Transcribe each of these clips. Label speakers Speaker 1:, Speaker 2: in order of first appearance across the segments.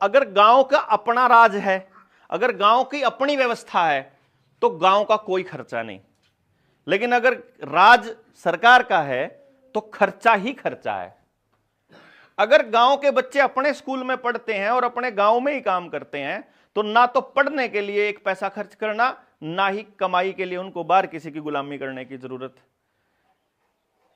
Speaker 1: अगर गांव का अपना राज है, अगर गांव की अपनी व्यवस्था है, तो गांव का कोई खर्चा नहीं। लेकिन अगर राज सरकार का है तो खर्चा ही खर्चा है। अगर गांव के बच्चे अपने स्कूल में पढ़ते हैं और अपने गांव में ही काम करते हैं, तो ना तो पढ़ने के लिए एक पैसा खर्च करना, ना ही कमाई के लिए उनको बाहर किसी की गुलामी करने की जरूरत।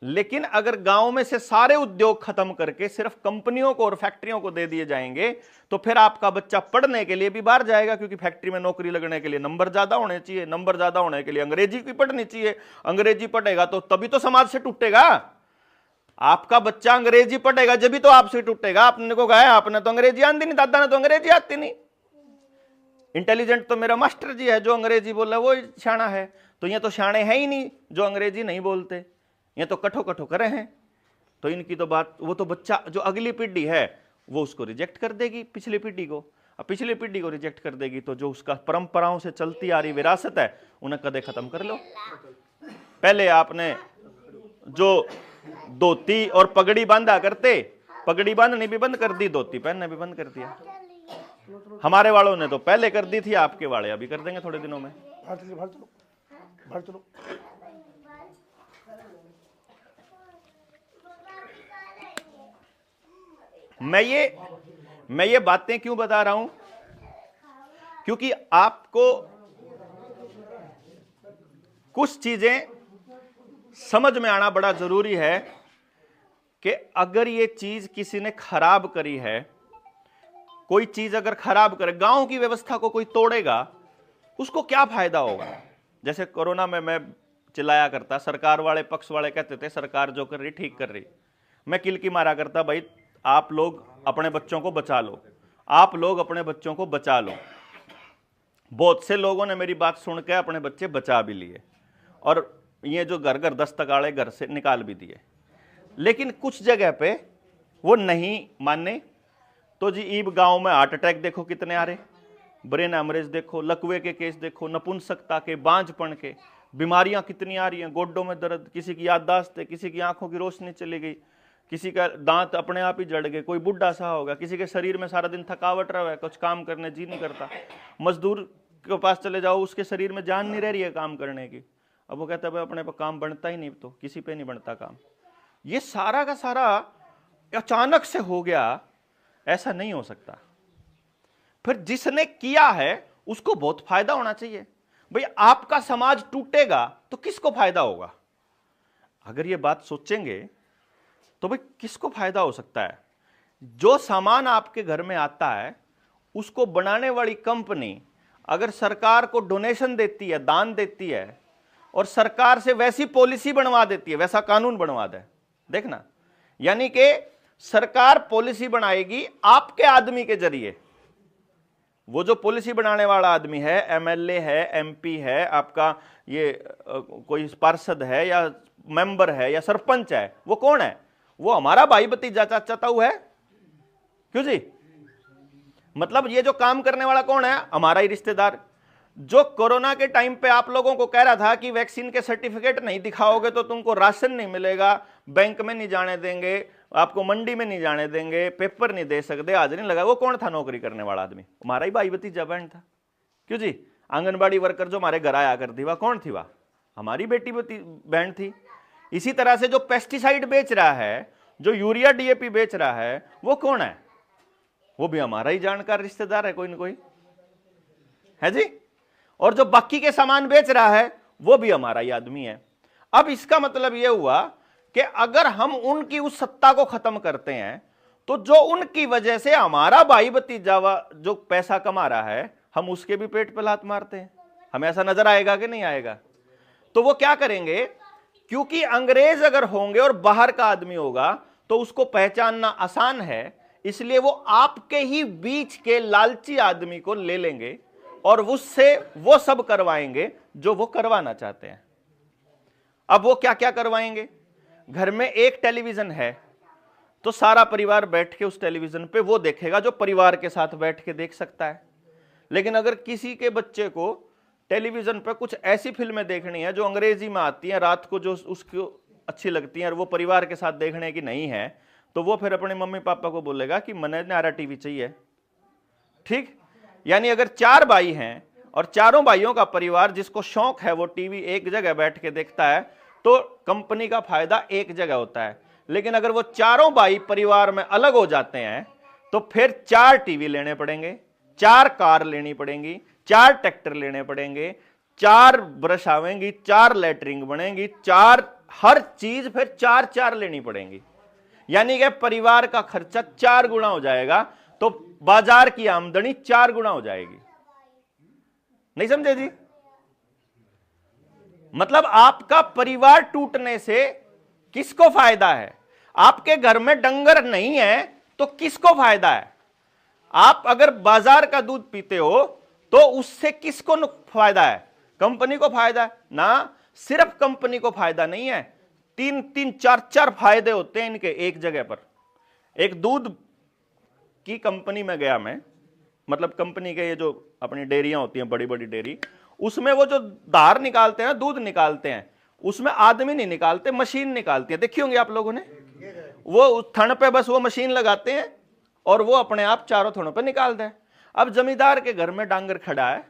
Speaker 1: लेकिन अगर गांव में से सारे उद्योग खत्म करके सिर्फ कंपनियों को और फैक्ट्रियों को दे दिए जाएंगे, तो फिर आपका बच्चा पढ़ने के लिए भी बाहर जाएगा, क्योंकि फैक्ट्री में नौकरी लगने के लिए नंबर ज्यादा होने चाहिए, नंबर ज्यादा होने के लिए अंग्रेजी की पढ़नी चाहिए, अंग्रेजी पढ़ेगा तो तभी तो समाज से टूटेगा। आपका बच्चा अंग्रेजी पढ़ेगा जब भी तो आपसे टूटेगा। आपने को कहा आपने तो अंग्रेजी आती नहीं, दादा ने तो अंग्रेजी आती नहीं, इंटेलिजेंट तो मेरा मास्टर जी है, जो अंग्रेजी बोला वो शाना है। तो ये तो शाने है ही नहीं जो अंग्रेजी नहीं बोलते, ये तो कठो कठो करे हैं। तो इनकी तो बात, वो तो बच्चा जो अगली पीढ़ी है वो उसको रिजेक्ट कर देगी, पिछली पीढ़ी को। अब पिछली पीढ़ी को रिजेक्ट कर देगी तो जो उसका परंपराओं से चलती आ रही विरासत है उन्हें कदे खत्म कर लो। पहले आपने जो धोती और पगड़ी बांधा करते, पगड़ी बांधनी भी बंद कर दी, धोती पहनना भी बंद कर दिया। हमारे वालों ने तो पहले कर दी थी, आपके वाले अभी कर देंगे थोड़े दिनों में। मैं ये बातें क्यों बता रहा हूं, क्योंकि आपको कुछ चीजें समझ में आना बड़ा जरूरी है कि अगर ये चीज किसी ने खराब करी है, कोई चीज अगर खराब करे, गांव की व्यवस्था को कोई तोड़ेगा, उसको क्या फायदा होगा। जैसे कोरोना में मैं चिल्लाया करता, सरकार वाले पक्ष वाले कहते थे सरकार जो कर रही ठीक कर रही, मैं किलकी मारा करता, भाई आप लोग अपने बच्चों को बचा लो, आप लोग अपने बच्चों को बचा लो। बहुत से लोगों ने मेरी बात सुन के अपने बच्चे बचा भी लिए, और ये जो घर घर दस्तक वाले घर से निकाल भी दिए। लेकिन कुछ जगह पे वो नहीं माने, तो जी ईब गांव में हार्ट अटैक देखो कितने आ रहे, ब्रेन हेमरेज देखो, लकवे के केस देखो, नपुंसकता के, बांझपन के बीमारियां कितनी आ रही हैं, गोड्डों में दर्द, किसी की याददाश्त है, किसी की आंखों की रोशनी चली गई, किसी का दांत अपने आप ही जड़ गए, कोई बुढ़ा सा होगा, किसी के शरीर में सारा दिन थकावट रहा है, कुछ काम करने जी नहीं करता। मजदूर के पास चले जाओ, उसके शरीर में जान नहीं रह रही है काम करने की। अब वो कहता है भाई अपने पर काम बनता ही नहीं, तो किसी पे नहीं बनता काम। ये सारा का सारा अचानक से हो गया, ऐसा नहीं हो सकता। फिर जिसने किया है उसको बहुत फायदा होना चाहिए। भाई आपका समाज टूटेगा तो किसको फायदा होगा? अगर ये बात सोचेंगे तो भाई किसको फायदा हो सकता है? जो सामान आपके घर में आता है उसको बनाने वाली कंपनी अगर सरकार को डोनेशन देती है, दान देती है, और सरकार से वैसी पॉलिसी बनवा देती है, वैसा कानून बनवा दे, देखना, यानी कि सरकार पॉलिसी बनाएगी आपके आदमी के जरिए। वो जो पॉलिसी बनाने वाला आदमी है, एमएलए है, एमपी है, आपका ये कोई पार्षद है या मेंबर है या सरपंच है, वो कौन है? वो हमारा भाई भतीजा चाचा ताऊ है। क्यों जी? मतलब ये जो काम करने वाला कौन है? हमारा ही रिश्तेदार। जो कोरोना के टाइम पे आप लोगों को कह रहा था कि वैक्सीन के सर्टिफिकेट नहीं दिखाओगे तो तुमको राशन नहीं मिलेगा, बैंक में नहीं जाने देंगे, आपको मंडी में नहीं जाने देंगे, पेपर नहीं दे सकते, हाजिरी नहीं लगा, वो कौन था नौकरी करने वाला आदमी? हमारा ही भाई भतीजा बहन था। क्यों जी? आंगनबाड़ी वर्कर जो हमारे घर आया करती, वह कौन थी? वह हमारी बेटी बहन थी। इसी तरह से जो पेस्टिसाइड बेच रहा है, जो यूरिया डीएपी बेच रहा है, वो कौन है? वो भी हमारा ही जानकार रिश्तेदार है, कोई ना कोई है जी। और जो बाकी के सामान बेच रहा है वो भी हमारा ही आदमी है। अब इसका मतलब यह हुआ कि अगर हम उनकी उस सत्ता को खत्म करते हैं तो जो उनकी वजह से हमारा भाई भतीजा जो पैसा कमा रहा है, हम उसके भी पेट पे लात मारते हैं। हमें ऐसा नजर आएगा कि नहीं आएगा? तो वो क्या करेंगे? क्योंकि अंग्रेज अगर होंगे और बाहर का आदमी होगा तो उसको पहचानना आसान है, इसलिए वो आपके ही बीच के लालची आदमी को ले लेंगे और उससे वो सब करवाएंगे जो वो करवाना चाहते हैं। अब वो क्या क्या करवाएंगे? घर में एक टेलीविजन है तो सारा परिवार बैठ के उस टेलीविजन पे वो देखेगा जो परिवार के साथ बैठ के देख सकता है। लेकिन अगर किसी के बच्चे को टेलीविजन पे कुछ ऐसी फिल्में देखनी है जो अंग्रेजी में आती हैं, रात को जो उसको अच्छी लगती हैं और वो परिवार के साथ देखने की नहीं है, तो वो फिर अपने मम्मी पापा को बोलेगा कि मने न्यारा टीवी चाहिए। ठीक, यानी अगर 4 भाई हैं और चारों भाइयों का परिवार जिसको शौक है वो टीवी एक जगह बैठ के देखता है, तो कंपनी का फायदा एक जगह होता है। लेकिन अगर वो चारों भाई परिवार में अलग हो जाते हैं तो फिर 4 टीवी लेने पड़ेंगे, 4 कार लेनी पड़ेंगी, 4 ट्रैक्टर लेने पड़ेंगे, 4 ब्रश आवेंगी, 4 लैटरिंग बनेंगी, 4 हर चीज फिर 4 लेनी पड़ेंगी। यानी कि परिवार का खर्चा 4 गुना हो जाएगा, तो बाजार की आमदनी 4 गुना हो जाएगी। नहीं समझे जी? मतलब आपका परिवार टूटने से किसको फायदा है? आपके घर में डंगर नहीं है तो किसको फायदा है? आप अगर बाजार का दूध पीते हो तो उससे किसको फायदा है? कंपनी को फायदा है ना। सिर्फ कंपनी को फायदा नहीं है, 3-3, 4-4 फायदे होते हैं इनके एक जगह पर। एक दूध की कंपनी में गया मैं, मतलब कंपनी के ये जो अपनी डेयरियां होती हैं, बड़ी बड़ी डेयरी, उसमें वो जो धार निकालते हैं, दूध निकालते हैं, उसमें आदमी नहीं निकालते, मशीन निकालती है। देखी होंगी आप लोगों ने। वो थन पे बस वो मशीन लगाते हैं और वो अपने आप चारों थनों पे निकालते हैं। अब जमींदार के घर में डांगर खड़ा है,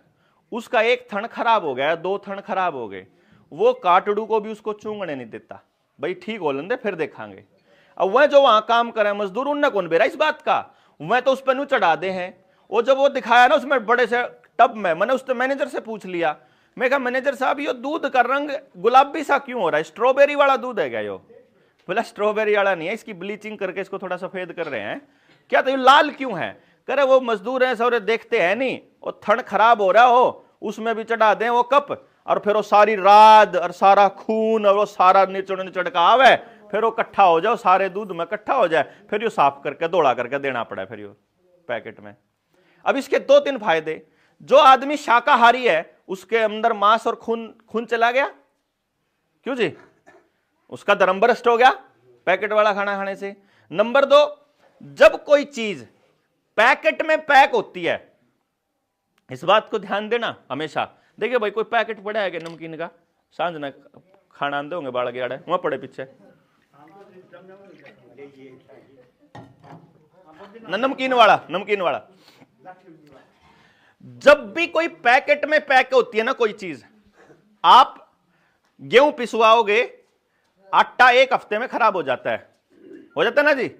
Speaker 1: उसका एक थन खराब हो गया, 2 थन खराब हो गए, वो काटड़ू को भी उसको चूंगने नहीं देता, भाई ठीक हो लेंदे फिर देखांगे। अब वह जो वहां काम करे मजदूर, उनने कौन बेरा इस बात का, वह तो उस पर नू चढ़ा दे हैं। वो जब वो दिखाया ना उसमें बड़े से टब में, मैंने उससे मैनेजर से पूछ लिया, मैं कहा मैनेजर साहब ये दूध का रंग गुलाबी सा क्यों हो रहा है, स्ट्रॉबेरी वाला दूध है क्या? यो बोला स्ट्रॉबेरी वाला नहीं है, इसकी ब्लीचिंग करके इसको थोड़ा सफेद कर रहे हैं। क्या तो ये लाल क्यों है? कह रहे वो मजदूर हैं सौरे देखते हैं नहीं, और थन खराब हो रहा हो उसमें भी चढ़ा दें वो कप, और फिर वो सारी रात और सारा खून और वो सारा निचड़ का आवे, फिर वो इकट्ठा हो जाओ, सारे दूध में इकट्ठा हो जाए, फिर यो साफ करके दौड़ा करके देना पड़ा फिर यो पैकेट में। अब इसके 2-3 फायदे। जो आदमी शाकाहारी है उसके अंदर मांस और खून चला गया, क्यों जी? उसका धर्म भ्रष्ट हो गया पैकेट वाला खाना खाने से। नंबर 2, जब कोई चीज पैकेट में पैक होती है, इस बात को ध्यान देना हमेशा। देखिए भाई कोई पैकेट पड़ा है कि नमकीन का, सांझ ना खाना आंदे होंगे बाड़ गया वहां पड़े पीछे ना, नमकीन वाला। जब भी कोई पैकेट में पैक होती है ना कोई चीज, आप गेहूं पिसवाओगे, आटा 1 हफ्ते में खराब हो जाता है ना जी।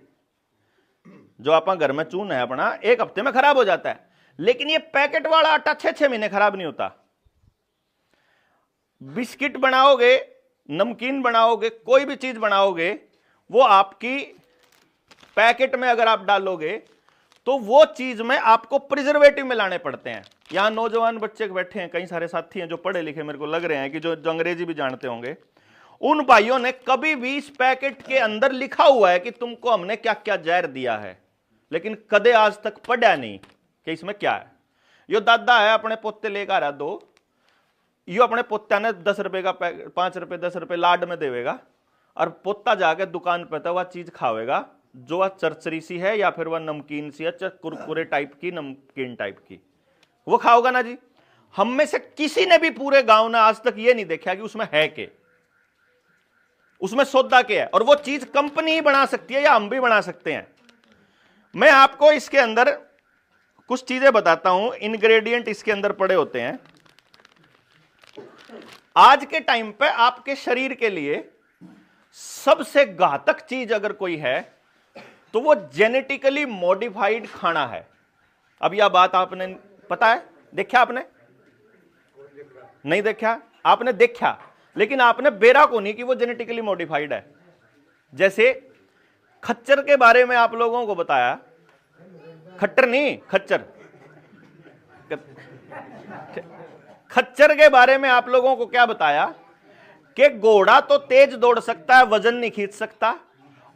Speaker 1: जो आप घर में चून है अपना 1 हफ्ते में खराब हो जाता है, लेकिन ये पैकेट वाला आटा 6-6 महीने खराब नहीं होता। बिस्किट बनाओगे, नमकीन बनाओगे, कोई भी चीज बनाओगे, वो आपकी पैकेट में अगर आप डालोगे तो वो चीज में आपको प्रिजर्वेटिव मिलाने पड़ते हैं। यहां नौजवान बच्चे बैठे हैं, कई सारे साथी हैं जो पढ़े लिखे मेरे को लग रहे हैं कि जो अंग्रेजी भी जानते होंगे। उन भाइयों ने कभी भी इस पैकेट के अंदर लिखा हुआ है कि तुमको हमने क्या क्या जहर दिया है, लेकिन कदे आज तक पढ़ा नहीं कि इसमें क्या है। यो दादा है अपने पोते लेकर आ रहा 2, यो अपने पोत्या ने 10 रुपए का 5 रुपए 10 रुपए लाड में देवेगा, और पोता जाके दुकान पे तो वह चीज खावेगा जो वह चरचरी सी है या फिर वह नमकीन सी है, कुरकुरे टाइप की, नमकीन टाइप की, वो खाओगा ना जी। हम में से किसी ने भी पूरे गांव ने आज तक ये नहीं देखा कि उसमें है के, उसमें सौदा क्या है। और वो चीज कंपनी ही बना सकती है या हम भी बना सकते हैं। मैं आपको इसके अंदर कुछ चीजें बताता हूं, इंग्रेडिएंट इसके अंदर पड़े होते हैं। आज के टाइम पे आपके शरीर के लिए सबसे घातक चीज अगर कोई है तो वो जेनेटिकली मॉडिफाइड खाना है। अब यह बात आपने पता है, देखा आपने? नहीं देखा? आपने देखा, लेकिन आपने बेरा को नहीं कि वो जेनेटिकली मॉडिफाइड है। जैसे खच्चर के बारे में आप लोगों को बताया, खट्टर नहीं, खच्चर के बारे में आप लोगों को क्या बताया कि घोड़ा तो तेज दौड़ सकता है, वजन नहीं खींच सकता,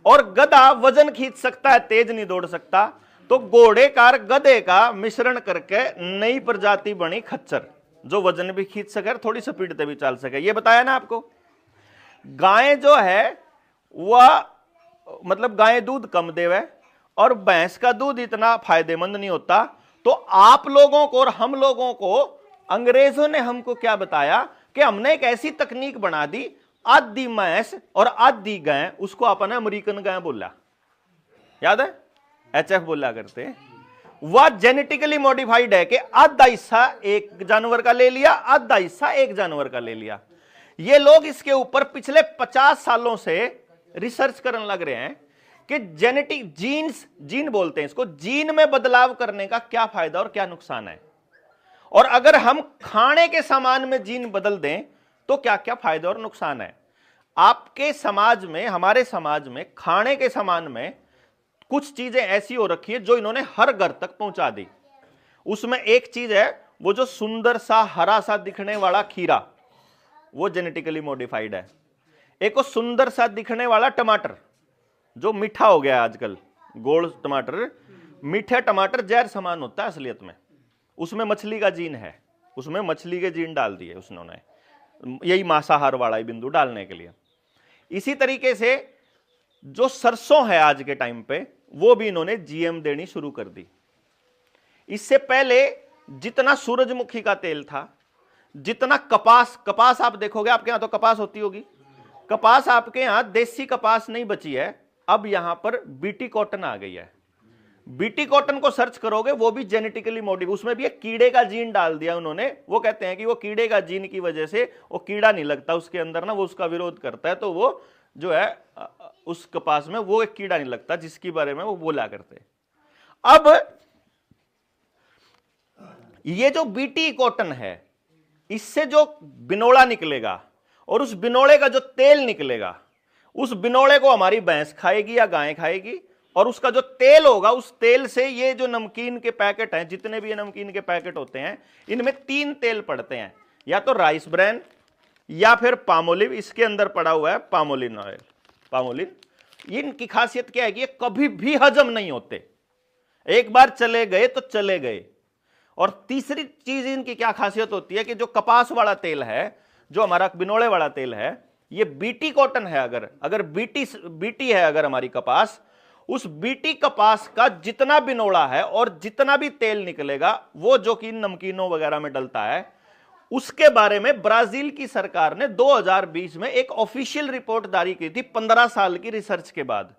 Speaker 1: और गधा वजन खींच सकता है, तेज नहीं दौड़ सकता। तो घोड़े का गधे का मिश्रण करके नई प्रजाति बनी खच्चर, जो वजन भी खींच सके, थोड़ी स्पीड पे भी चल सके। ये बताया ना आपको। गाय जो है वह मतलब गाय दूध कम देवे और भैंस का दूध इतना फायदेमंद नहीं होता। तो आप लोगों को और हम लोगों को अंग्रेजों ने हमको क्या बताया कि हमने एक ऐसी तकनीक बना दी, आधी भैंस और आधी गाय, उसको अपन अमेरिकन गाय बोला, याद है? HF बोला करते। वह जेनेटिकली मॉडिफाइड है कि आधा हिस्सा एक जानवर का ले लिया, आधा हिस्सा एक जानवर का ले लिया। ये लोग इसके ऊपर पिछले 50 सालों से रिसर्च करने लग रहे हैं कि जेनेटिक जीन बोलते हैं इसको, जीन में बदलाव करने का क्या फायदा और क्या नुकसान है, और अगर हम खाने के सामान में जीन बदल दें तो क्या क्या फायदा और नुकसान है। आपके समाज में, हमारे समाज में खाने के सामान में कुछ चीजें ऐसी हो रखी है जो इन्होंने हर घर तक पहुंचा दी। उसमें एक चीज है वो जो सुंदर सा हरा सा दिखने वाला खीरा, वो जेनेटिकली मॉडिफाइड है। एक वो सुंदर सा दिखने वाला टमाटर जो मीठा हो गया आजकल, गोल टमाटर, मीठे टमाटर जहर समान होता है असलियत में, उसमें मछली का जीन है, उसमें मछली के जीन डाल दिए उसने, यही मांसाहार वाला ही बिंदु डालने के लिए। इसी तरीके से जो सरसों है आज के टाइम पे, वो भी इन्होंने जीएम देनी शुरू कर दी। इससे पहले जितना सूरजमुखी का तेल था, जितना कपास आप देखोगे, आपके यहां तो कपास होती होगी, कपास आपके यहां देसी कपास नहीं बची है, अब यहां पर बीटी कॉटन आ गई है। बीटी कॉटन को सर्च करोगे, वो भी जेनेटिकली मॉडिफाइड, उसमें भी एक कीड़े का जीन डाल दिया उन्होंने। वो कहते हैं कि वो कीड़े का जीन की वजह से वो कीड़ा नहीं लगता उसके अंदर ना, वो उसका विरोध करता है, तो वो जो है उस कपास में वो एक कीड़ा नहीं लगता जिसके बारे में वो बोला करते हैं। अब ये जो बीटी कॉटन है, इससे जो बिनोड़ा निकलेगा और उस बिनोड़े का जो तेल निकलेगा, उस बिनोड़े को हमारी भैंस खाएगी या गाय खाएगी, और उसका जो तेल होगा, उस तेल से ये जो नमकीन के पैकेट हैं, जितने भी ये नमकीन के पैकेट होते हैं, इनमें 3 तेल पड़ते हैं, या तो राइस ब्रैन या फिर पामोलिव। इसके अंदर पड़ा हुआ है पामोलिन ऑयल, पामोलिन। इनकी खासियत क्या है कि ये कभी भी हजम नहीं होते, एक बार चले गए तो चले गए। और तीसरी चीज इनकी क्या खासियत होती है कि जो कपास वाला तेल है, जो हमारा बिनोड़े वाला तेल है, ये बीटी कॉटन है, अगर बीटी है अगर हमारी कपास, उस बीटी कपास का जितना बिनोड़ा है और जितना भी तेल निकलेगा, वो जो कि नमकीनों वगैरह में डलता है, उसके बारे में ब्राजील की सरकार ने 2020 में एक ऑफिशियल रिपोर्ट जारी की थी, 15 साल की रिसर्च के बाद,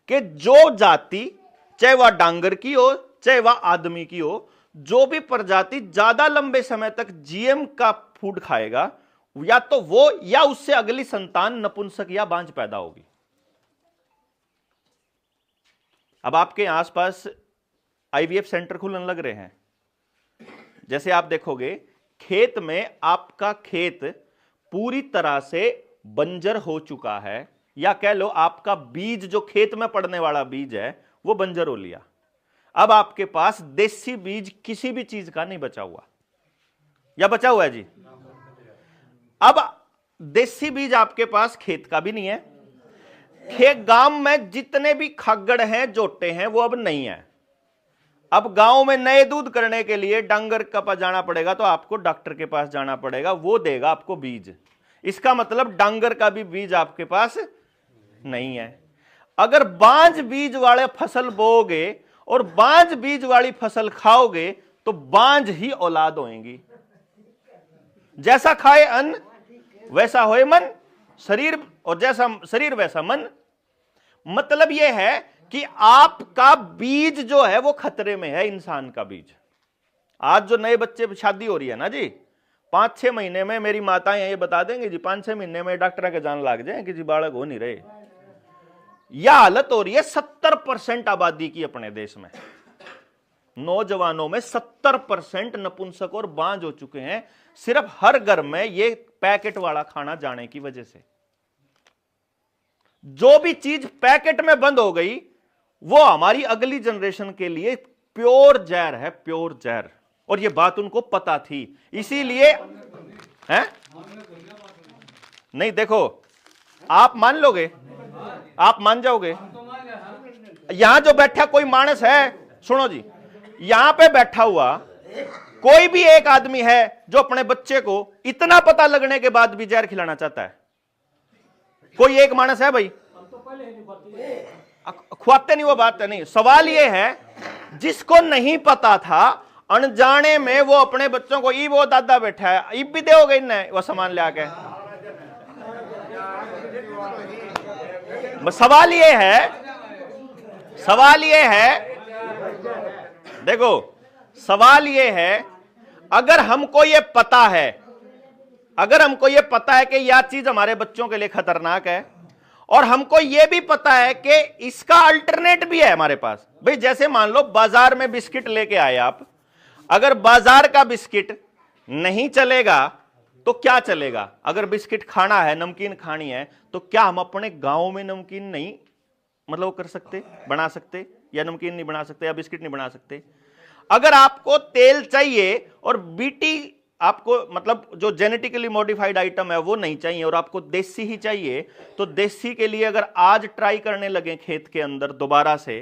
Speaker 1: कि जो जाति, चाहे वह डांगर की हो चाहे वह आदमी की हो, जो भी प्रजाति ज्यादा लंबे समय तक जीएम का फूड खाएगा, या तो वो या उससे अगली संतान नपुंसक या बांझ पैदा होगी। अब आपके आसपास आईवीएफ सेंटर खुलने लग रहे हैं। जैसे आप देखोगे, खेत में आपका खेत पूरी तरह से बंजर हो चुका है, या कह लो आपका बीज जो खेत में पड़ने वाला बीज है वो बंजर हो लिया। अब आपके पास देसी बीज किसी भी चीज का नहीं बचा हुआ, या बचा हुआ है जी? अब देसी बीज आपके पास खेत का भी नहीं है। गांव में जितने भी खग्गड़ हैं, जोटे हैं, वो अब नहीं है। अब गांव में नए दूध करने के लिए डांगर के पास जाना पड़ेगा, तो आपको डॉक्टर के पास जाना पड़ेगा, वो देगा आपको बीज। इसका मतलब डांगर का भी बीज आपके पास नहीं है। अगर बांझ बीज वाले फसल बोओगे और बांझ बीज वाली फसल खाओगे तो बांझ ही औलाद होएंगी। जैसा खाए अन्न वैसा होए मन, शरीर, और जैसा शरीर वैसा मन। मतलब यह है कि आपका बीज जो है वो खतरे में है, इंसान का बीज। आज जो नए बच्चे शादी हो रही है ना जी, 5-6 महीने में, मेरी माताएं ये बता देंगे जी, 5-6 महीने में डॉक्टर के जान लग जाए कि जी बालक हो नहीं रहे। यह हालत हो रही है 70% आबादी की अपने देश में। नौजवानों में 70% नपुंसक और बांझ हो चुके हैं, सिर्फ हर घर में ये पैकेट वाला खाना जाने की वजह से। जो भी चीज पैकेट में बंद हो गई, वो हमारी अगली जनरेशन के लिए प्योर जहर है, प्योर जहर। और ये बात उनको पता थी, इसीलिए है नहीं। देखो, आप मान लोगे, आप मान जाओगे। यहां जो बैठा कोई मानस है, सुनो जी, यहां पे बैठा हुआ कोई भी एक आदमी है जो अपने बच्चे को इतना पता लगने के बाद भी जहर खिलाना चाहता है? कोई एक मानस है भाई? खुआते नहीं, वो बात है नहीं। सवाल ये है, जिसको नहीं पता था, अनजाने में वो अपने बच्चों को, वो दादा बैठा है, भी दोगे इन्हें वो सामान ले आके। सवाल ये है देखो सवाल यह है, अगर हमको यह पता है, अगर हमको यह पता है कि यह चीज हमारे बच्चों के लिए खतरनाक है, और हमको यह भी पता है कि इसका अल्टरनेट भी है हमारे पास। भाई जैसे मान लो बाजार में बिस्किट लेके आए आप, अगर बाजार का बिस्किट नहीं चलेगा तो क्या चलेगा? अगर बिस्किट खाना है, नमकीन खानी है, तो क्या हम अपने गांव में नमकीन नहीं मतलब कर सकते, बना सकते, या नमकीन नहीं बना सकते, या बिस्किट नहीं बना सकते? अगर आपको तेल चाहिए और बीटी आपको मतलब जो जेनेटिकली मॉडिफाइड आइटम है वो नहीं चाहिए, और आपको देसी ही चाहिए, तो देसी के लिए अगर आज ट्राई करने लगे खेत के अंदर दोबारा से,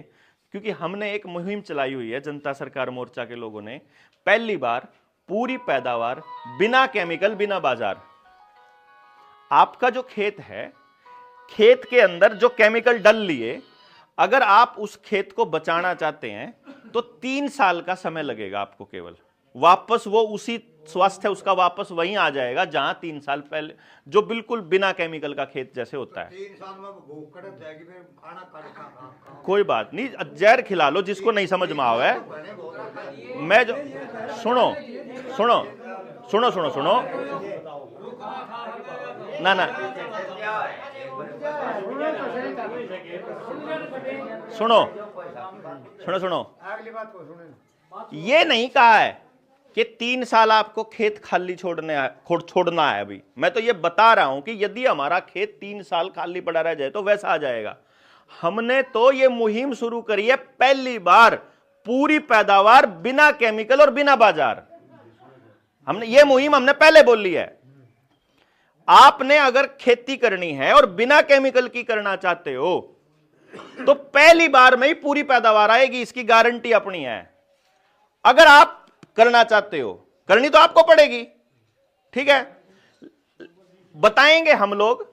Speaker 1: क्योंकि हमने एक मुहिम चलाई हुई है जनता सरकार मोर्चा के लोगों ने, पहली बार पूरी पैदावार बिना केमिकल बिना बाजार। आपका जो खेत है, खेत के अंदर जो केमिकल डल लिए, अगर आप उस खेत को बचाना चाहते हैं तो 3 साल का समय लगेगा आपको, केवल वापस वो उसी स्वास्थ्य उसका वापस वहीं आ जाएगा जहां 3 साल पहले, जो बिल्कुल बिना केमिकल का खेत जैसे होता है।
Speaker 2: 3 साल में भूख कड़क जाएगी, फिर खाना खाना
Speaker 1: कोई बात नहीं, जहर खिला लो जिसको नहीं समझ में आवे। मैं जो सुनो सुनो सुनो सुनो सुनो ना ना सुनो सुनो सुनो,
Speaker 2: अगली बात को सुने।
Speaker 1: ये नहीं कहा है कि 3 साल आपको खेत खाली छोड़ना है। अभी मैं तो ये बता रहा हूं कि यदि हमारा खेत 3 साल खाली पड़ा रह जाए तो वैसा आ जाएगा। हमने तो ये मुहिम शुरू करी है पहली बार, पूरी पैदावार बिना केमिकल और बिना बाजार। हमने ये मुहिम हमने पहले बोल ली है। आपने अगर खेती करनी है और बिना केमिकल की करना चाहते हो तो पहली बार में ही पूरी पैदावार आएगी, इसकी गारंटी अपनी है। अगर आप करना चाहते हो, करनी तो आपको पड़ेगी, ठीक है। बताएंगे हम लोग,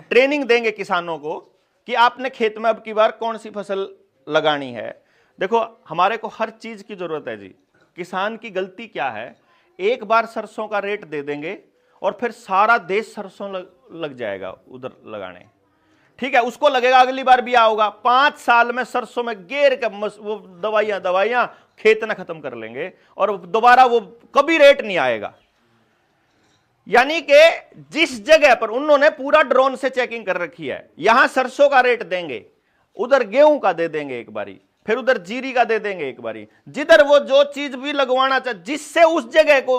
Speaker 1: ट्रेनिंग देंगे किसानों को कि आपने खेत में अब की बार कौन सी फसल लगानी है। देखो हमारे को हर चीज की जरूरत है जी। किसान की गलती क्या है, एक बार सरसों का रेट दे देंगे और फिर सारा देश सरसों लग जाएगा उधर लगाने, ठीक है। उसको लगेगा अगली बार भी आओगा, 5 साल में सरसों में गेर के वो दवाइयां खेत न खत्म कर लेंगे और दोबारा वो कभी रेट नहीं आएगा। यानी कि जिस जगह पर उन्होंने पूरा ड्रोन से चेकिंग कर रखी है, यहां सरसों का रेट देंगे, उधर गेहूं का दे देंगे एक बारी, फिर उधर जीरी का दे देंगे एक बारी, जिधर वो जो चीज भी लगवाना चाहे, जिससे उस जगह को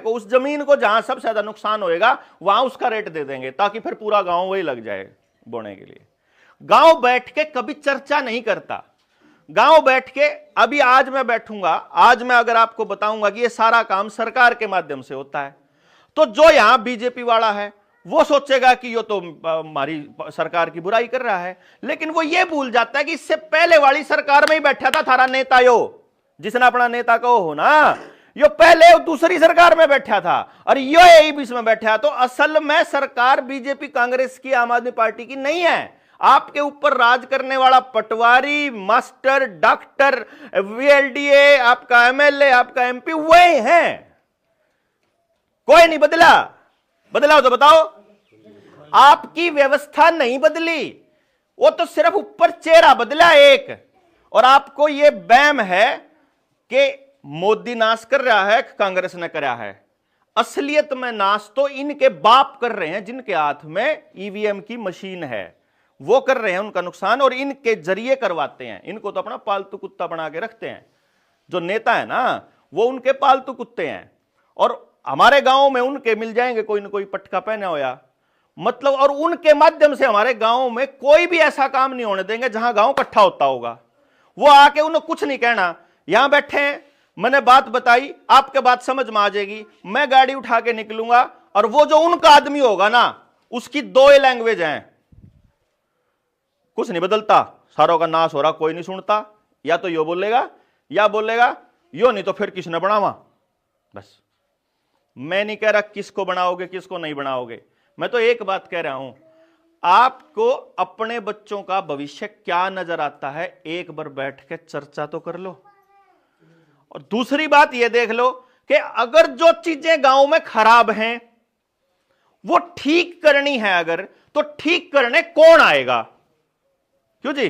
Speaker 1: उस जमीन को जहां सबसे ज्यादा नुकसान होएगा वहां उसका रेट दे देंगे, ताकि फिर पूरा गांव वही लग जाए बोने के लिए। गांव बैठ के कभी चर्चा नहीं करता। गांव बैठ के, अभी आज मैं बैठूंगा, आज मैं अगर आपको बताऊंगा कि ये सारा काम सरकार के माध्यम से होता है, तो जो यहां बीजेपी वाला है वो सोचेगा कि ये तो हमारी सरकार की बुराई कर रहा है, लेकिन वो ये भूल जाता है कि इससे पहले वाली सरकार में ही बैठा था थारा नेता, यो जिसने अपना नेता कहो हो ना, यो पहले दूसरी सरकार में बैठा था और यो यही बीच में बैठा। तो असल में सरकार बीजेपी कांग्रेस की, आम आदमी पार्टी की नहीं है। आपके ऊपर राज करने वाला पटवारी, मास्टर, डॉक्टर, वीएलडीए, आपका एमएलए, आपका एमपी वही है, कोई नहीं बदला। बदलाव तो बताओ। आपकी व्यवस्था नहीं बदली, वो तो सिर्फ ऊपर चेहरा बदला एक। और आपको ये बैम है कि मोदी नाश कर रहा है, कांग्रेस ने कराया है। असलियत में नाश तो इनके बाप कर रहे हैं, जिनके हाथ में ईवीएम की मशीन है, वो कर रहे हैं उनका नुकसान, और इनके जरिए करवाते हैं। इनको तो अपना पालतू कुत्ता बना के रखते हैं। जो नेता है ना, वो उनके पालतू कुत्ते हैं। और हमारे गांव में उनके मिल जाएंगे कोई ना कोई पटका पहना होया, मतलब, और उनके माध्यम से हमारे गांव में कोई भी ऐसा काम नहीं होने देंगे जहां गांव इकट्ठा होता होगा। वो आके उन्हें कुछ नहीं कहना, यहां बैठे हैं, मैंने बात बताई, आपके बात समझ में आ जाएगी, मैं गाड़ी उठा के निकलूंगा, और वो जो उनका आदमी होगा ना, उसकी 2 ही लैंग्वेज हैं, कुछ नहीं बदलता, सारों का नाश हो रहा, कोई नहीं सुनता। या तो यो बोलेगा या बोलेगा यो, नहीं तो फिर किसने बनावा। बस मैं नहीं कह रहा किसको बनाओगे किसको नहीं बनाओगे, मैं तो एक बात कह रहा हूं, आपको अपने बच्चों का भविष्य क्या नजर आता है, एक बार बैठ के चर्चा तो कर लो। और दूसरी बात यह देख लो कि अगर जो चीजें गांव में खराब हैं वो ठीक करनी है, अगर तो ठीक करने कौन आएगा? क्यों जी?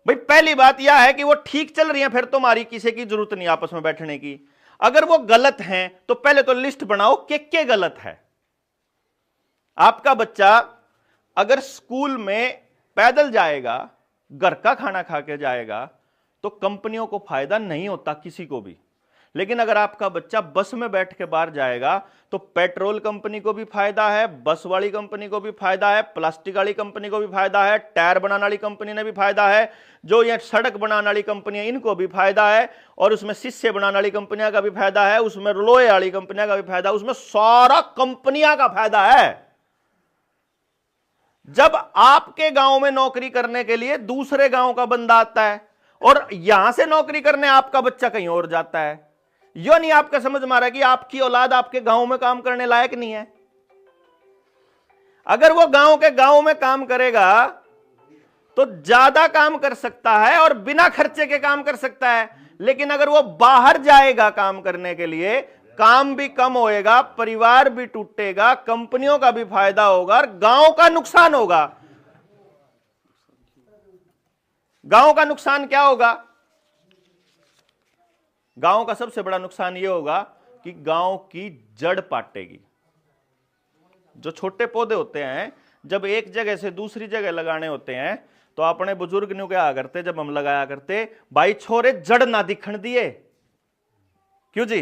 Speaker 1: भाई पहली बात यह है कि वो ठीक चल रही है, फिर तुम्हारी किसी की जरूरत नहीं आपस में बैठने की। अगर वो गलत हैं तो पहले तो लिस्ट बनाओ कि गलत है। आपका बच्चा अगर स्कूल में पैदल जाएगा, घर का खाना खा के जाएगा, तो कंपनियों को फायदा नहीं होता किसी को भी। लेकिन अगर आपका बच्चा बस में बैठ के बाहर जाएगा तो पेट्रोल कंपनी को भी फायदा है, बस वाली कंपनी को भी फायदा है, प्लास्टिक वाली कंपनी को भी फायदा है, टायर बनाने वाली कंपनी ने भी फायदा है, जो ये सड़क बनाने वाली कंपनी है इनको भी फायदा है, और उसमें शीशे बनाने वाली कंपनियां का भी फायदा है, उसमें लोहे वाली कंपनियां का भी फायदा है, उसमें सारा कंपनियां का फायदा है। जब आपके गांव में नौकरी करने के लिए दूसरे गांव का बंदा आता है और यहां से नौकरी करने आपका बच्चा कहीं और जाता है, यो नहीं आपका समझ में आ रहा कि आपकी औलाद आपके गांव में काम करने लायक नहीं है। अगर वो गांव के गांव में काम करेगा तो ज्यादा काम कर सकता है और बिना खर्चे के काम कर सकता है, लेकिन अगर वो बाहर जाएगा काम करने के लिए, काम भी कम होएगा, परिवार भी टूटेगा, कंपनियों का भी फायदा होगा और गांव का नुकसान होगा। गांव का नुकसान क्या होगा? गांव का सबसे बड़ा नुकसान यह होगा कि गांव की जड़ पाटेगी। जो छोटे पौधे होते हैं जब एक जगह से दूसरी जगह लगाने होते हैं तो अपने बुजुर्ग ने क्या करते, जब हम लगाया करते, भाई छोरे जड़ ना दिखण दिए, क्यों जी?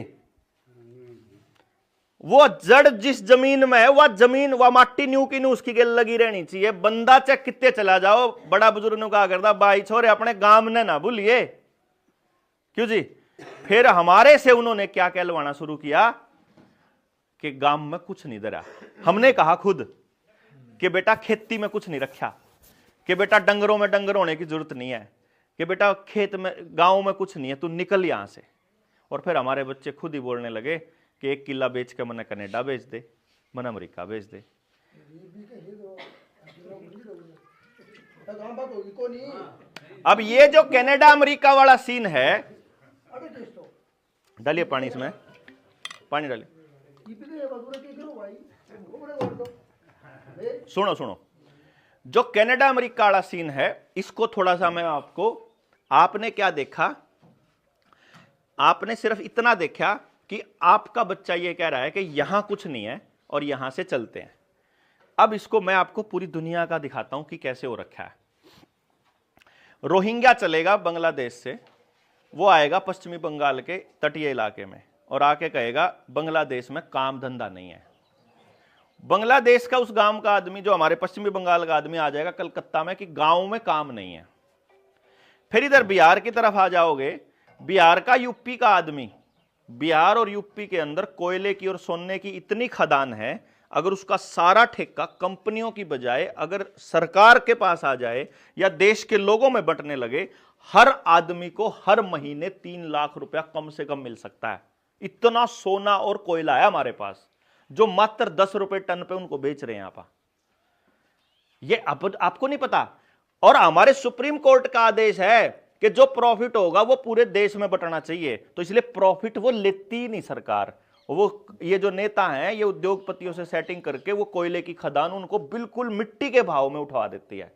Speaker 1: वो जड़ जिस जमीन में है वह जमीन वह माटी न्यू की न्यू उसकी गेल लगी रहनी चाहिए। बंदा चाहे कितने चला जाओ, बड़ा बुजुर्ग ने कहा करता, भाई छोरे अपने गांव ने ना भूलिए, क्यों जी? फिर हमारे से उन्होंने क्या कहलवाना शुरू किया कि गांव में कुछ नहीं धरा। हमने कहा खुद कि बेटा खेती में कुछ नहीं रखा, कि बेटा डंगरों में डंगर होने की जरूरत नहीं है, कि बेटा खेत में गांव में कुछ नहीं है, तू निकल यहां से। और फिर हमारे बच्चे खुद ही बोलने लगे कि 1 किला बेच के मैंने कनाडा बेच दे, मैंने अमेरिका बेच दे। अब ये जो कनाडा अमेरिका वाला सीन है, डालिए पानी, इसमें पानी डालिए। सुनो सुनो, जो कनाडा अमेरिका वाला सीन है इसको थोड़ा सा मैं आपने क्या देखा? आपने सिर्फ इतना देखा कि आपका बच्चा ये कह रहा है कि यहां कुछ नहीं है और यहां से चलते हैं। अब इसको मैं आपको पूरी दुनिया का दिखाता हूं कि कैसे हो रखा है। रोहिंग्या चलेगा बांग्लादेश से, वो आएगा पश्चिमी बंगाल के तटीय इलाके में और आके कहेगा बांग्लादेश में काम धंधा नहीं है। बांग्लादेश का उस गांव का आदमी, जो हमारे पश्चिमी बंगाल का आदमी, आ जाएगा कलकत्ता में कि गांव में काम नहीं है। फिर इधर बिहार की तरफ आ जाओगे, बिहार का यूपी का आदमी, बिहार और यूपी के अंदर कोयले की और सोने की इतनी खदान है, अगर उसका सारा ठेका कंपनियों की बजाय अगर सरकार के पास आ जाए या देश के लोगों में बंटने लगे, हर आदमी को हर महीने 3 लाख रुपया कम से कम मिल सकता है। इतना सोना और कोयला है हमारे पास, जो मात्र 10 रुपए टन पे उनको बेच रहे हैं आप। ये आपको नहीं पता। और हमारे सुप्रीम कोर्ट का आदेश है कि जो प्रॉफिट होगा वो पूरे देश में बंटना चाहिए, तो इसलिए प्रॉफिट वो लेती ही नहीं सरकार। वो ये जो नेता हैं ये उद्योगपतियों से सेटिंग करके वो कोयले की खदान उनको बिल्कुल मिट्टी के भाव में उठवा देती है।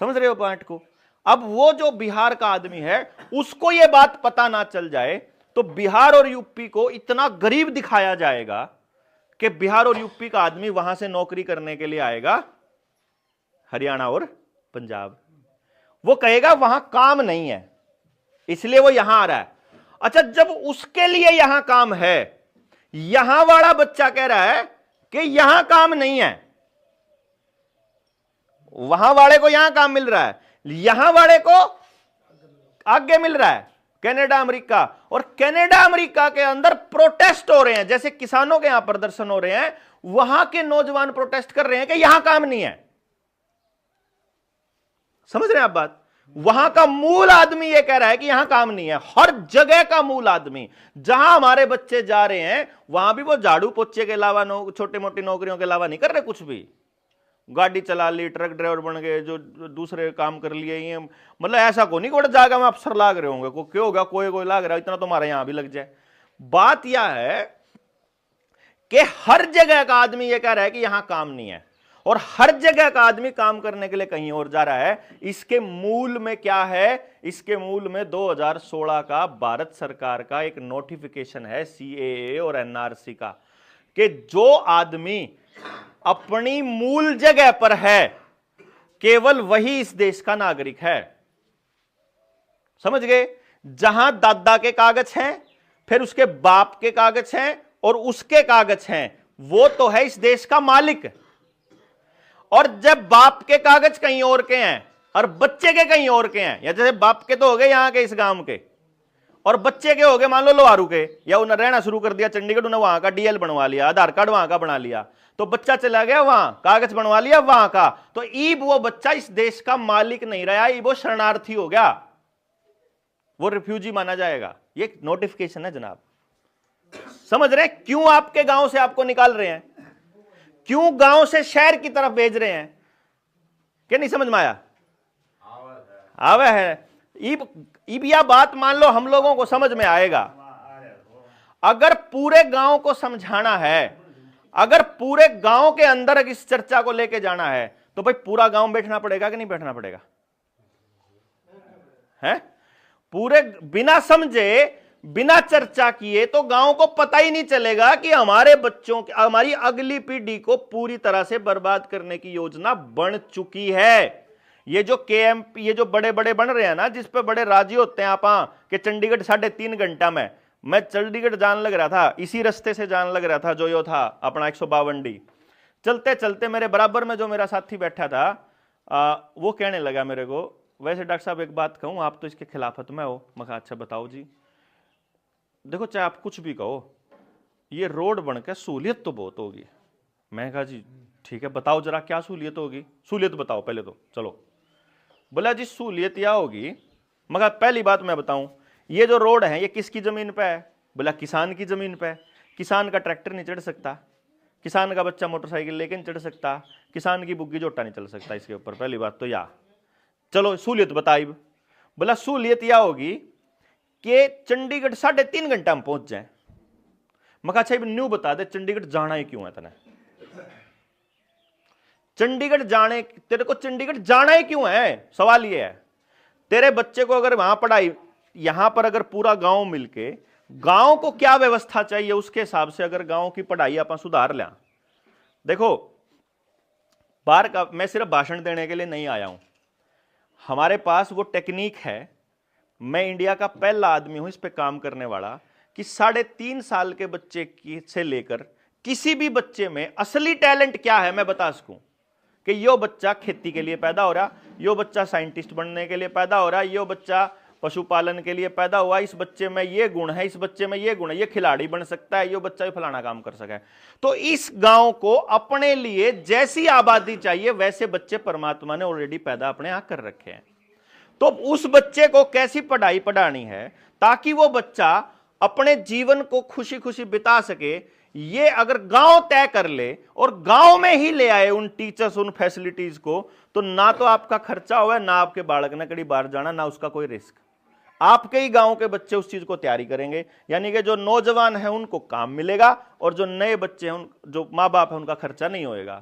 Speaker 1: समझ रहे हो पॉइंट को? अब वो जो बिहार का आदमी है उसको ये बात पता ना चल जाए तो बिहार और यूपी को इतना गरीब दिखाया जाएगा कि बिहार और यूपी का आदमी वहां से नौकरी करने के लिए आएगा हरियाणा और पंजाब। वो कहेगा वहां काम नहीं है इसलिए वो यहां आ रहा है। अच्छा, जब उसके लिए यहां काम है, यहां वाला बच्चा कह रहा है कि यहां काम नहीं है, वहां वाले को यहां काम मिल रहा है, यहां वाले को आगे मिल रहा है कनाडा अमेरिका। और कनाडा अमेरिका के अंदर प्रोटेस्ट हो रहे हैं, जैसे किसानों के यहां प्रदर्शन हो रहे हैं, वहां के नौजवान प्रोटेस्ट कर रहे हैं कि यहां काम नहीं है। समझ रहे हैं आप बात? वहां का मूल आदमी यह कह रहा है कि यहां काम नहीं है। हर जगह का मूल आदमी, जहां हमारे बच्चे जा रहे हैं वहां भी वो झाड़ू पोछे के अलावा छोटी मोटी नौकरियों के अलावा नहीं कर रहे कुछ भी। गाड़ी चला ली, ट्रक ड्राइवर बन गए, जो दूसरे काम कर लिए, ये मतलब ऐसा को नहीं कोई जाएगा में अफसर लाग रहे होंगे, क्यों होगा, कोई लाग रहा है, इतना तो हमारे यहां भी लग जाए। बात यह है कि हर जगह का आदमी यह कह रहा है कि यहां काम नहीं है। और हर जगह का आदमी काम करने के लिए कहीं और जा रहा है। इसके मूल में क्या है? इसके मूल में 2016 का भारत सरकार का एक नोटिफिकेशन है CAA और NRC का, कि जो आदमी अपनी मूल जगह पर है केवल वही इस देश का नागरिक है। समझ गए? जहां दादा के कागज हैं, फिर उसके बाप के कागज हैं और उसके कागज हैं, वो तो है इस देश का मालिक। और जब बाप के कागज कहीं और के हैं और बच्चे के कहीं और के हैं, या जैसे बाप के तो हो गए यहां के इस गांव के, और बच्चे के हो गए मान लो लोहारू के, या उन्हें रहना शुरू कर दिया चंडीगढ़, उन्हें वहां का DL बनवा लिया, आधार कार्ड वहां का बना लिया, तो बच्चा चला गया वहां, कागज बनवा लिया वहां का, तो ईब वो बच्चा इस देश का मालिक नहीं रहा, ईब वो शरणार्थी हो गया, वो रिफ्यूजी माना जाएगा। ये नोटिफिकेशन है जनाब। समझ रहे हैं क्यों आपके गांव से आपको निकाल रहे हैं, क्यों गांव से शहर की तरफ भेज रहे हैं? क्या नहीं समझ में आया? आवे है। इब यह बात मान लो हम लोगों को समझ में आएगा। अगर पूरे गांव को समझाना है, अगर पूरे गांव के अंदर इस चर्चा को लेके जाना है, तो भाई पूरा गांव बैठना पड़ेगा कि नहीं बैठना पड़ेगा? है पूरे बिना समझे, बिना चर्चा किए तो गांव को पता ही नहीं चलेगा कि हमारे बच्चों, हमारी अगली पीढ़ी को पूरी तरह से बर्बाद करने की योजना बन चुकी है। ये जो KMP, ये जो बड़े बड़े बन रहे हैं ना, जिस पे बड़े राजी होते हैं आप कि चंडीगढ़ 3.5 घंटा में, मैं चंडीगढ़ जान लग रहा था, इसी रास्ते से जान लग रहा था जो यो था अपना 152D, चलते चलते मेरे बराबर में जो मेरा साथी बैठा था वो कहने लगा मेरे को, वैसे डॉक्टर साहब एक बात कहूं, आप तो इसके खिलाफत में हो। मैं कहा अच्छा बताओ जी। देखो चाहे आप कुछ भी कहो, ये रोड बन के सहूलियत तो बहुत होगी। मैं कहा जी ठीक है बताओ जरा क्या सहूलियत होगी, सहूलियत बताओ पहले तो। चलो बोला जी सहूलियत यह होगी। मगर पहली बात मैं बताऊं, ये जो रोड है ये किसकी जमीन पे है? बोला किसान की जमीन पे है। किसान का ट्रैक्टर नहीं चढ़ सकता, किसान का बच्चा मोटरसाइकिल लेके नहीं चढ़ सकता, किसान की बुग्गी जोटा नहीं चल सकता इसके ऊपर। पहली बात तो या चलो सहूलियत बताई। बोला सहूलियत यह होगी कि चंडीगढ़ 3.5 घंटा में पहुंच जाए। मका अच्छा न्यू बता दे चंडीगढ़ जाना ही क्यों है तने? चंडीगढ़ जाने, तेरे को चंडीगढ़ जाना ही क्यों है? सवाल ये है, तेरे बच्चे को अगर वहां पढ़ाई, यहां पर अगर पूरा गांव मिलके, गांव को क्या व्यवस्था चाहिए उसके हिसाब से अगर गांव की पढ़ाई आप सुधार लें। देखो बाहर का मैं सिर्फ भाषण देने के लिए नहीं आया हूं, हमारे पास वो टेक्निक है। मैं इंडिया का पहला आदमी हूं इस पे काम करने वाला कि 3.5 साल के बच्चे से लेकर किसी भी बच्चे में असली टैलेंट क्या है मैं बता सकूं कि यो बच्चा खेती के लिए पैदा हो रहा, यो बच्चा साइंटिस्ट बनने के लिए पैदा हो रहा, यो बच्चा पशुपालन के लिए पैदा हुआ, इस बच्चे में ये गुण है, इस बच्चे में ये गुण है, ये खिलाड़ी बन सकता है, यो बच्चा भी फलाना काम कर सके। तो इस गांव को अपने लिए जैसी आबादी चाहिए वैसे बच्चे परमात्मा ने ऑलरेडी पैदा अपने यहां कर रखे हैं। तो उस बच्चे को कैसी पढ़ाई पढ़ानी है ताकि वो बच्चा अपने जीवन को खुशी खुशी बिता सके, ये अगर गांव तय कर ले और गांव में ही ले आए उन टीचर्स, उन फैसिलिटीज को, तो ना तो आपका खर्चा हुआ, ना आपके बालक ने कहीं बाहर जाना, ना उसका कोई रिस्क। आपके ही गांव के बच्चे उस चीज को तैयारी करेंगे, यानी कि जो नौजवान है उनको काम मिलेगा और जो नए बच्चे हैं, जो माँ बाप है, उनका खर्चा नहीं होएगा।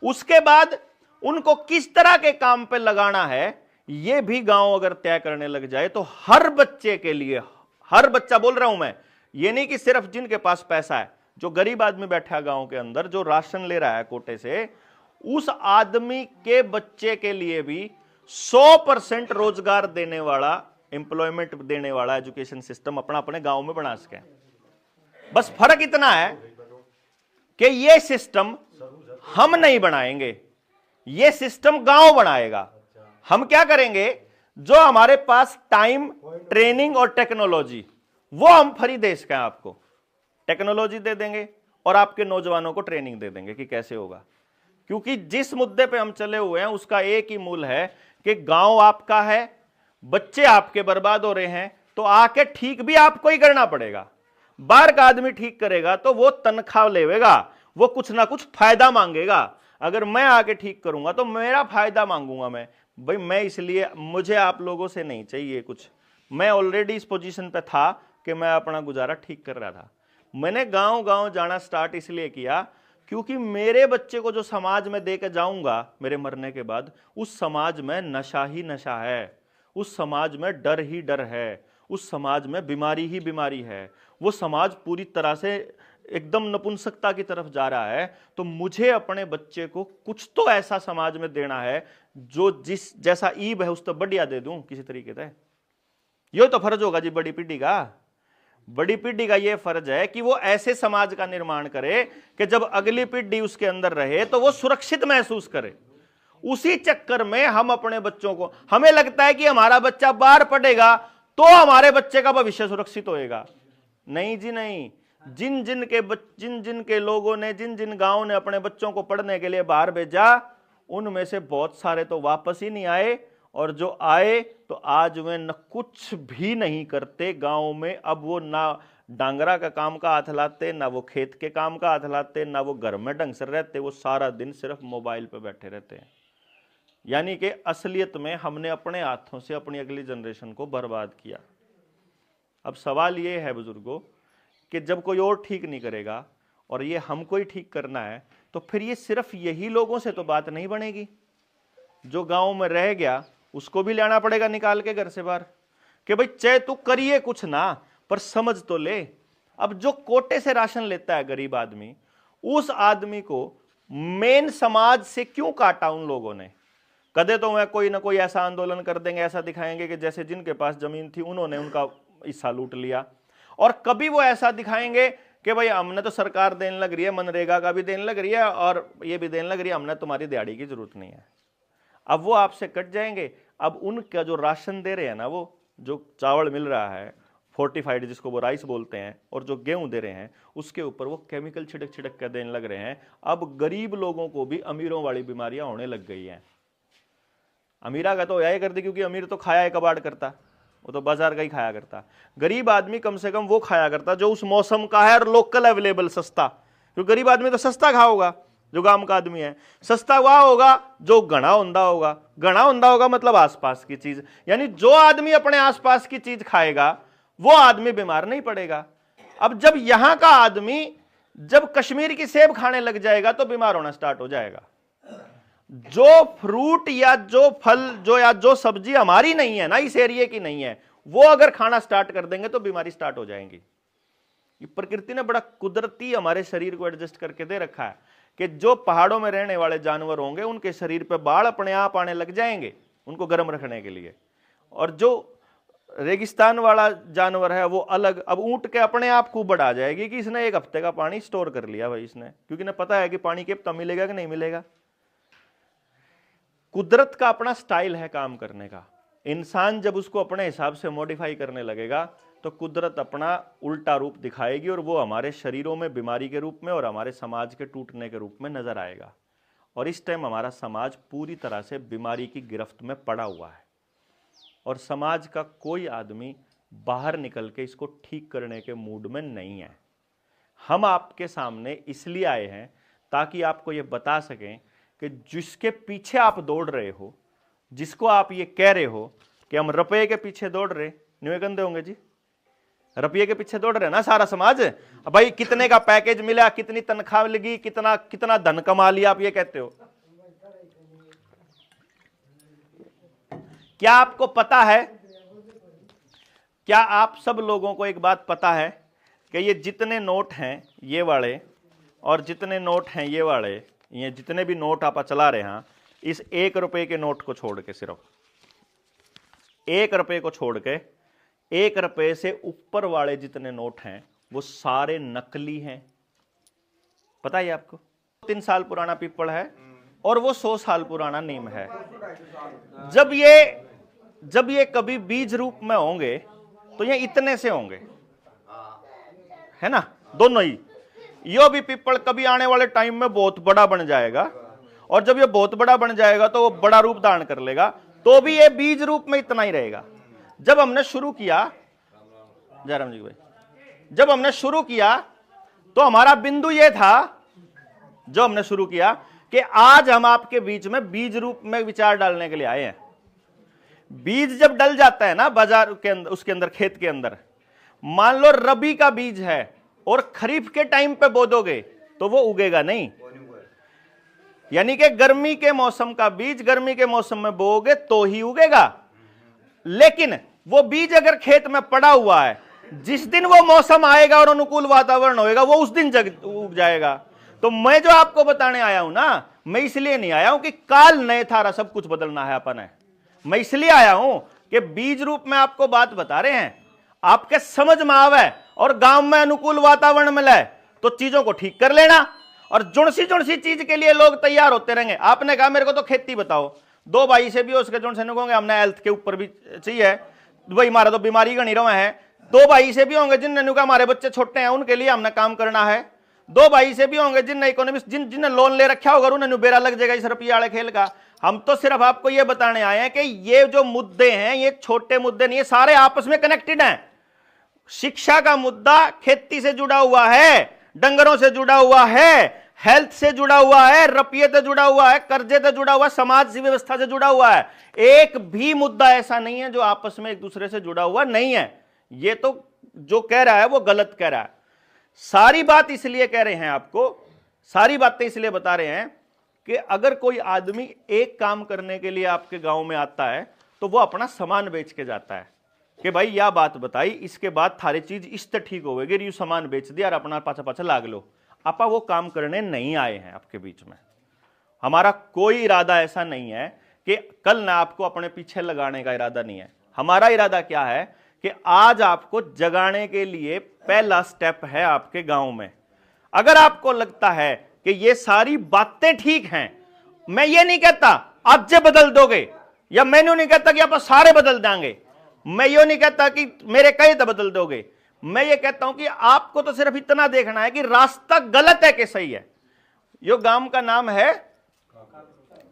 Speaker 1: उसके बाद उनको किस तरह के काम पे लगाना है ये भी गांव अगर तय करने लग जाए तो हर बच्चे के लिए, हर बच्चा बोल रहा हूं मैं, ये नहीं कि सिर्फ जिनके पास पैसा है, जो गरीब आदमी बैठा है गांव के अंदर, जो राशन ले रहा है कोटे से, उस आदमी के बच्चे के लिए भी 100% रोजगार देने वाला, एम्प्लॉयमेंट देने वाला एजुकेशन सिस्टम अपना अपने गांव में बना सके। बस फर्क इतना है कि ये सिस्टम हम नहीं बनाएंगे, ये सिस्टम गांव बनाएगा। हम क्या करेंगे, जो हमारे पास टाइम, ट्रेनिंग और टेक्नोलॉजी, वो हम फ्री दे सकें, आपको टेक्नोलॉजी दे देंगे और आपके नौजवानों को ट्रेनिंग दे देंगे कि कैसे होगा। क्योंकि जिस मुद्दे पे हम चले हुए हैं उसका एक ही मूल है कि गांव आपका है, बच्चे आपके बर्बाद हो रहे हैं, तो आके ठीक भी आपको ही करना पड़ेगा। बाहर का आदमी ठीक करेगा तो वो तनख्वाह लेगा, वो कुछ ना कुछ फायदा मांगेगा। अगर मैं आके ठीक करूंगा तो मेरा फायदा मांगूंगा मैं, भाई मैं इसलिए, मुझे आप लोगों से नहीं चाहिए कुछ, मैं ऑलरेडी इस पोजीशन पे था कि मैं अपना गुजारा ठीक कर रहा था। मैंने गांव गांव जाना स्टार्ट इसलिए किया क्योंकि मेरे बच्चे को जो समाज में दे के जाऊंगा मेरे मरने के बाद, उस समाज में नशा ही नशा है, उस समाज में डर ही डर है, उस समाज में बीमारी ही बीमारी है, वो समाज पूरी तरह से एकदम नपुंसकता की तरफ जा रहा है। तो मुझे अपने बच्चे को कुछ तो ऐसा समाज में देना है जो जिस जैसा ईब है उस तो बढ़िया दे दूं किसी तरीके से। ये तो फर्ज होगा जी बड़ी पीढ़ी का। बड़ी पीढ़ी का ये फर्ज है कि वो ऐसे समाज का निर्माण करे कि जब अगली पीढ़ी उसके अंदर रहे तो वो सुरक्षित महसूस करे। उसी चक्कर में हम अपने बच्चों को, हमें लगता है कि हमारा बच्चा बाहर पढ़ेगा तो हमारे बच्चे का भविष्य सुरक्षित होएगा। नहीं जी नहीं। जिन जिन के लोगों ने, जिन जिन गांवों ने अपने बच्चों को पढ़ने के लिए बाहर भेजा, उनमें से बहुत सारे तो वापस ही नहीं आए, और जो आए तो आज वे न कुछ भी नहीं करते गांव में। अब वो ना डांगरा का काम का हाथ लाते, ना वो खेत के काम का हाथ लाते, ना वो घर में ढंग से रहते, वो सारा दिन सिर्फ मोबाइल पे बैठे रहते हैं। यानी कि असलियत में हमने अपने हाथों से अपनी अगली जनरेशन को बर्बाद किया। अब सवाल ये है बुजुर्गों कि जब कोई और ठीक नहीं करेगा और ये हमको ही ठीक करना है, तो फिर ये सिर्फ यही लोगों से तो बात नहीं बनेगी। जो गांव में रह गया उसको भी लाना पड़ेगा निकाल के घर से बाहर, कि भाई चाहे तू करिए कुछ ना, पर समझ तो ले। अब जो कोटे से राशन लेता है गरीब आदमी, उस आदमी को मेन समाज से क्यों काटा उन लोगों ने? कदे तो वह कोई ना कोई ऐसा आंदोलन कर देंगे, ऐसा दिखाएंगे कि जैसे जिनके पास जमीन थी उन्होंने उनका हिस्सा लूट लिया। और कभी वो ऐसा दिखाएंगे कि भाई हमने तो सरकार देने लग रही है, मनरेगा का भी देने लग रही है और ये भी देने लग रही है, हमने तुम्हारी दिहाड़ी की जरूरत नहीं है। अब वो आपसे कट जाएंगे। अब उनका जो राशन दे रहे हैं ना, वो जो चावल मिल रहा है फोर्टिफाइड जिसको वो राइस बोलते हैं, और जो गेहूं दे रहे हैं उसके ऊपर वो केमिकल छिड़क छिड़क कर देने लग रहे हैं। अब गरीब लोगों को भी अमीरों वाली बीमारियां होने लग गई हैं। अमीरा का तो यही करती, क्योंकि अमीर तो खाया है कबाड़ करता, वो तो बाजार का ही खाया करता। गरीब आदमी कम से कम वो खाया करता जो उस मौसम का है और लोकल अवेलेबल सस्ता। क्योंकि गरीब आदमी तो सस्ता खाओगा, जो गांव का आदमी है सस्ता वह होगा जो घना उंदा होगा। घना उंदा होगा मतलब आसपास की चीज, यानी जो आदमी अपने आसपास की चीज खाएगा वो आदमी बीमार नहीं पड़ेगा। अब जब यहां का आदमी जब कश्मीर की सेब खाने लग जाएगा तो बीमार होना स्टार्ट हो जाएगा। जो फ्रूट या जो फल जो सब्जी हमारी नहीं है ना, इस एरिया की नहीं है, वो अगर खाना स्टार्ट कर देंगे तो बीमारी स्टार्ट हो जाएंगी। ये प्रकृति ने बड़ा कुदरती हमारे शरीर को एडजस्ट करके दे रखा है कि जो पहाड़ों में रहने वाले जानवर होंगे उनके शरीर पे बाढ़ अपने आप आने लग जाएंगे उनको गर्म रखने के लिए, और जो रेगिस्तान वाला जानवर है वो अलग। अब ऊंट के अपने आप खूब बढ़ा जाएगी कि इसने एक हफ्ते का पानी स्टोर कर लिया भाई इसने, क्योंकि इन्हें पता है कि पानी के हफ्ता मिलेगा कि नहीं मिलेगा। कुदरत का अपना स्टाइल है काम करने का। इंसान जब उसको अपने हिसाब से मॉडिफाई करने लगेगा तो कुदरत अपना उल्टा रूप दिखाएगी, और वो हमारे शरीरों में बीमारी के रूप में और हमारे समाज के टूटने के रूप में नजर आएगा। और इस टाइम हमारा समाज पूरी तरह से बीमारी की गिरफ्त में पड़ा हुआ है, और समाज का कोई आदमी बाहर निकल के इसको ठीक करने के मूड में नहीं है। हम आपके सामने इसलिए आए हैं ताकि आपको ये बता सकें कि जिसके पीछे आप दौड़ रहे हो, जिसको आप ये कह रहे हो कि हम रुपये के पीछे दौड़ रहे, न्यू गंदे होंगे जी, रुपये के पीछे दौड़ रहे ना सारा समाज। भाई कितने का पैकेज मिला, कितनी तनख्वाह लगी, कितना कितना धन कमा लिया, आप ये कहते हो। क्या आपको पता है, क्या आप सब लोगों को एक बात पता है कि ये जितने नोट हैं ये वाले और जितने नोट हैं ये वाले, ये जितने भी नोट आप चला रहे हैं, इस 1 रुपए के नोट को छोड़ के, सिर्फ 1 रुपए को छोड़ के 1 रुपए से ऊपर वाले जितने नोट हैं वो सारे नकली हैं। पता है आपको? 3 साल पुराना पीपल है और वो 100 साल पुराना नीम है। जब ये कभी बीज रूप में होंगे तो ये इतने से होंगे, है ना, दोनों ही। यो भी पीपल कभी आने वाले टाइम में बहुत बड़ा बन जाएगा, और जब ये बहुत बड़ा बन जाएगा तो वो बड़ा रूप धारण कर लेगा, तो भी ये बीज रूप में इतना ही रहेगा। जब हमने शुरू किया, जयराम जी भाई, जब हमने शुरू किया तो हमारा बिंदु ये था, जो हमने शुरू किया कि आज हम आपके बीच में बीज रूप में विचार डालने के लिए आए हैं। बीज जब डल जाता है ना बाजार के अंदर, उसके अंदर खेत के अंदर, मान लो रबी का बीज है और खरीफ के टाइम पे बो दोगे तो वो उगेगा नहीं।
Speaker 2: वो नहीं हुआ।
Speaker 1: यानी कि गर्मी के मौसम का बीज गर्मी के मौसम में बोओगे तो ही उगेगा। लेकिन वो बीज अगर खेत में पड़ा हुआ है, जिस दिन वो मौसम आएगा और अनुकूल वातावरण होएगा वो उस दिन उग जाएगा। तो मैं जो आपको बताने आया हूं ना, मैं इसलिए नहीं आया हूं कि काल नए थारा सब कुछ बदलना है अपन है। मैं इसलिए आया हूं कि बीज रूप में आपको बात बता रहे हैं, आपके समझ में आवे और गांव में अनुकूल वातावरण मिले तो चीजों को ठीक कर लेना। और जुड़सी चीज के लिए लोग तैयार होते रहेंगे। आपने कहा मेरे को तो खेती बताओ, दो भाई से भी उसके जुड़ से कहोगे हमने हेल्थ के ऊपर भी चाहिए भाई, हमारा तो बीमारी का नहीं रहा है। दो भाई से भी होंगे जिनने कहा हमारे बच्चे छोटे हैं उनके लिए हमने काम करना है। दो भाई से भी होंगे जिनने इकोनॉमिक्स जिनने लोन ले रखा होगा उन्हें बेरा लग जाएगा इस रुपये वाले खेल का। हम तो सिर्फ आपको यह बताने आए हैं कि ये जो मुद्दे हैं ये छोटे मुद्दे नहीं है, सारे आपस में कनेक्टेड हैं। शिक्षा का मुद्दा खेती से जुड़ा हुआ है, डंगरों से जुड़ा हुआ है, हेल्थ से जुड़ा हुआ है, रुपये से जुड़ा हुआ है, कर्जे से जुड़ा हुआ है, समाज व्यवस्था से जुड़ा हुआ है। एक भी मुद्दा ऐसा नहीं है जो आपस में एक दूसरे से जुड़ा हुआ नहीं है। ये तो जो कह रहा है वो गलत कह रहा है। सारी बात इसलिए कह रहे हैं आपको, सारी बातें इसलिए बता रहे हैं कि अगर कोई आदमी एक काम करने के लिए आपके गांव में आता है तो वो अपना सामान बेच के जाता है कि भाई यह बात बताई, इसके बाद थारी चीज इस तरह ठीक होगी, यू सामान बेच दिया और अपना पाछा पाछा लाग लो। आपा वो काम करने नहीं आए हैं आपके बीच में। हमारा कोई इरादा ऐसा नहीं है कि कल ना आपको अपने पीछे लगाने का इरादा नहीं है। हमारा इरादा क्या है कि आज आपको जगाने के लिए पहला स्टेप है आपके गांव में। अगर आपको लगता है कि ये सारी बातें ठीक हैं, मैं ये नहीं कहता आज से बदल दोगे, या मैंने नहीं कहता कि आप सारे बदल देंगे, मैं ये नहीं कहता कि मेरे कहे तो बदल दोगे। मैं ये कहता हूं कि आपको तो सिर्फ इतना देखना है कि रास्ता गलत है कि सही है। यो गांव का नाम है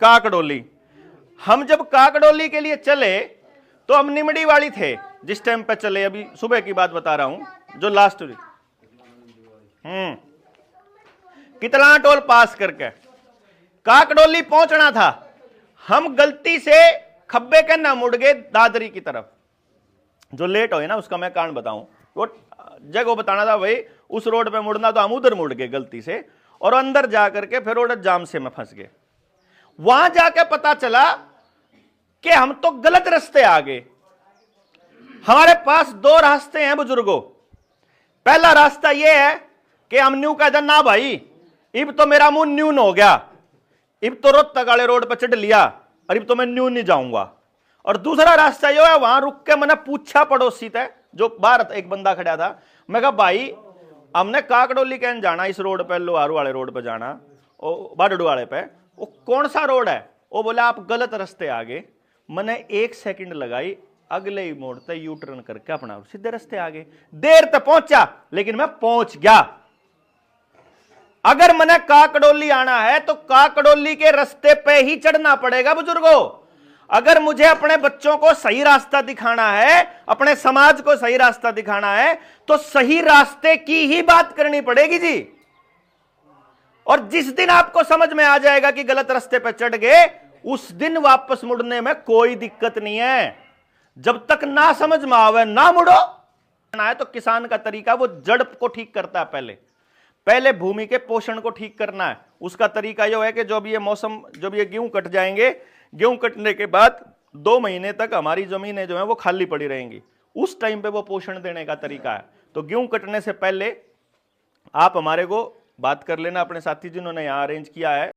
Speaker 1: काकड़ोली। हम जब काकड़ोली के लिए चले तो हम निमड़ी वाली थे जिस टाइम पे चले, अभी सुबह की बात बता रहा हूं जो लास्ट हुई। कितना टोल पास करके काकड़ोली पहुंचना था, हम गलती से खब्बे के ना मुड़ गए दादरी की तरफ। जो लेट हो ना उसका मैं कारण बताऊं, वो जगह बताना था भाई उस रोड पे मुड़ना, तो हम उधर मुड़ गए गलती से और अंदर जाकर के फिर रोड जाम से में फंस गए। वहां जाके पता चला कि हम तो गलत रास्ते आ गए। हमारे पास दो रास्ते हैं बुजुर्गों। पहला रास्ता यह है कि हम न्यू कहते ना भाई इब तो मेरा मुंह न्यून हो गया, इब तो रोहतक वाले रोड पर चढ़ लिया और इब तो मैं न्यू नहीं जाऊंगा। और दूसरा रास्ता यो है, वहां रुक के मैंने पूछा पड़ोसी थे जो बाहर एक बंदा खड़ा था, मैं कहा भाई हमने काकड़ोली कहने जाना, इस रोड पे लोहारू वाले रोड पे जाना, बाडू वाले पे, वो कौन सा रोड है? वो बोला आप गलत रास्ते आ गए। मैंने 1 सेकंड लगाई, अगले ही मोड़ पे यू टर्न करके अपना सीधे रास्ते आ गए। देर तक पहुंचा लेकिन मैं पहुंच गया। अगर मैंने काकड़ोली आना है तो काकड़ोली के रास्ते पे ही चढ़ना पड़ेगा बुजुर्गों। अगर मुझे अपने बच्चों को सही रास्ता दिखाना है, अपने समाज को सही रास्ता दिखाना है, तो सही रास्ते की ही बात करनी पड़ेगी जी। और जिस दिन आपको समझ में आ जाएगा कि गलत रास्ते पे चढ़ गए, उस दिन वापस मुड़ने में कोई दिक्कत नहीं है। जब तक ना समझ में आवे ना मुड़ो। तो किसान का तरीका वो जड़ को ठीक करता है, पहले भूमि के पोषण को ठीक करना है। उसका तरीका यह है कि जब ये मौसम, जब ये गेहूं कट जाएंगे, गेहूं कटने के बाद 2 महीने तक हमारी जमीनें जो है वो खाली पड़ी रहेंगी, उस टाइम पे वो पोषण देने का तरीका है। तो गेहूं कटने से पहले आप हमारे को बात कर लेना, अपने साथी जिन्होंने यहां अरेंज किया है।